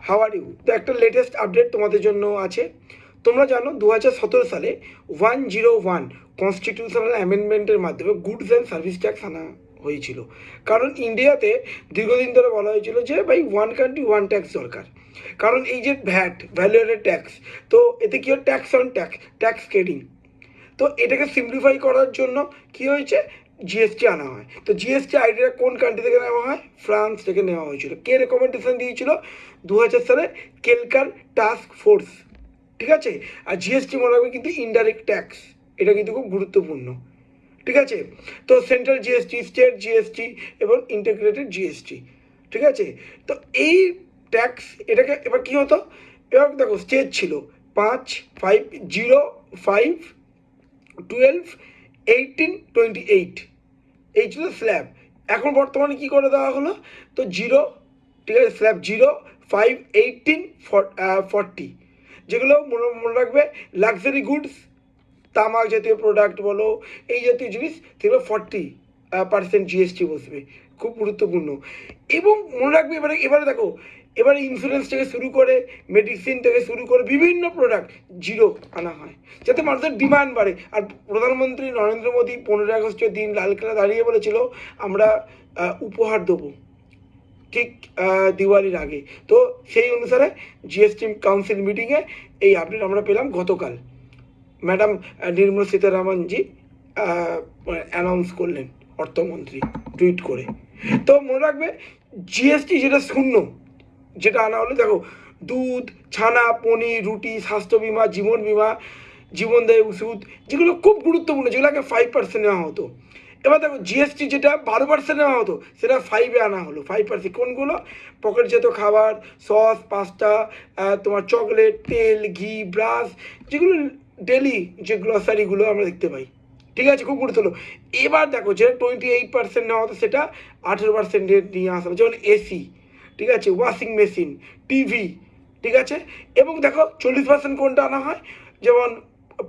How are you? তো একটা latest update তোমাদের জন্য আছে। তোমরা জানো 2017 সালে 101 কনস্টিটিউশনাল অ্যামেন্ডমেন্টের মাধ্যমে গুডস অ্যান্ড সার্ভিস ট্যাক্স আনা হয়েছিল। কারণ ইন্ডিয়াতে দীর্ঘদিন ধরে বলা হয়েছিল যে ভাই ওয়ান কান্ট্রি ওয়ান ট্যাক্স দরকার। কারণ এই যে ভ্যাট, ভ্যালু অ্যাডেড ট্যাক্স, তো এতে কী হয়, tax on tax, tax skating. তো এটাকে সিম্পলিফাই করার জন্য কি হয়েছে, জিএসটি আনা হয়। তো জিএসটি আইডিয়া কোন কান্ট্রি থেকে নেওয়া হয়? ফ্রান্স থেকে নেওয়া হয়েছিল। কে রেকমেন্ডেশন দিয়েছিল? 2000 সালে কেলকার টাস্ক ফোর্স। ঠিক আছে। আর জিএসটি মনে রাখবে কিন্তু ইনডাইরেক্ট ট্যাক্স, এটা কিন্তু খুব গুরুত্বপূর্ণ। ঠিক আছে। তো সেন্ট্রাল জিএসটি, স্টেট জিএসটি এবং ইন্টিগ্রেটেড জিএসটি। ঠিক আছে। তো এই ট্যাক্স, এটাকে এবার কী হতো, এবার দেখো স্টেজ ছিল 5, 5, 0, 5, 12, 18, 28, এই ছিল স্ল্যাব। এখন বর্তমানে কি করে দেওয়া হলো, তো 0, ঠিক আছে, স্ল্যাব 0, 5, 18, 40, যেগুলো মনে রাখবে লাক্সারি গুডস, তামাক জাতীয় প্রোডাক্ট বলো, এই জাতীয় জিনিস, সেগুলো 40% জিএসটি বসবে। খুব গুরুত্বপূর্ণ। এবং মনে রাখবে এবারে দেখো, এবারে ইন্স্যুরেন্স থেকে শুরু করে মেডিসিন থেকে শুরু করে বিভিন্ন প্রোডাক্ট 0 আনা হয়, যাতে মানুষের ডিমান্ড বাড়ে। আর প্রধানমন্ত্রী নরেন্দ্র মোদী 15 আগস্টের দিন লালকেল্লা দাঁড়িয়ে বলেছিল আমরা উপহার দেবো ঠিক দিওয়ালির আগে। তো সেই অনুসারে জিএসটি কাউন্সিল মিটিংয়ে এই আপডেট আমরা পেলাম গতকাল। ম্যাডাম নির্মলা সীতারামনজি অ্যানাউন্স করলেন, অর্থমন্ত্রী টুইট করে। তো মনে রাখবে জিএসটি যেটা শূন্য, যেটা আনা হলো, দেখো দুধ, ছানা, পনির, রুটি, স্বাস্থ্য বিমা, জীবন বিমা, জীবনদায়ী ওষুধ, যেগুলো খুব গুরুত্বপূর্ণ, যেগুলো আগে 5% নেওয়া হতো। এবার দেখো জিএসটি যেটা 12% নেওয়া হতো, সেটা 5-এ আনা হলো, 5%। কোনগুলো? পকেটজাত খাবার, সস, পাস্তা, তোমার চকলেট, তেল, ঘি, ব্রাশ, যেগুলো ডেলি যে গ্রসারিগুলো আমরা দেখতে পাই। ঠিক আছে, খুব গুরুত্বপূর্ণ। এবার দেখো যেটা 28% নেওয়া হতো, সেটা 18% নিয়ে আসা হবে, যেমন এসি, ঠিক আছে, ওয়াশিং মেশিন, টিভি। ঠিক আছে। এবং দেখো 40% কোনটা আনা হয়, যেমন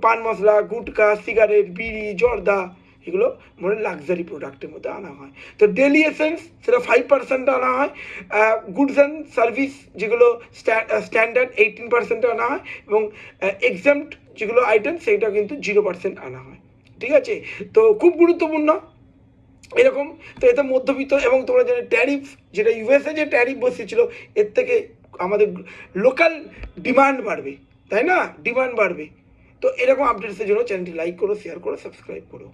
পান মশলা, গুটকা, সিগারেট, বিড়ি, জর্দা, এগুলো মানে লাক্সারি প্রোডাক্টের মধ্যে আনা হয়। তো ডেলি এসেন্স, সেটা 5% আনা হয়। গুডস অ্যান্ড সার্ভিস, যেগুলো স্ট্যান্ডার্ড, 18% আনা হয়। এবং এক্সাম্পট যেগুলো আইটেম, সেইটা কিন্তু 0% আনা হয়। ঠিক আছে। তো খুব গুরুত্বপূর্ণ এরকম। তো এতে মধ্যবিত্ত, এবং তোমরা জানো ট্যারিফ, যেটা ইউএসএ যে ট্যারিফ বসিয়েছিল, এর থেকে আমাদের লোকাল ডিমান্ড বাড়বে, তাই না? ডিমান্ড বাড়বে। তো এরকম আপডেটসের জন্য চ্যানেলটি লাইক করো, শেয়ার করো, সাবস্ক্রাইব করো।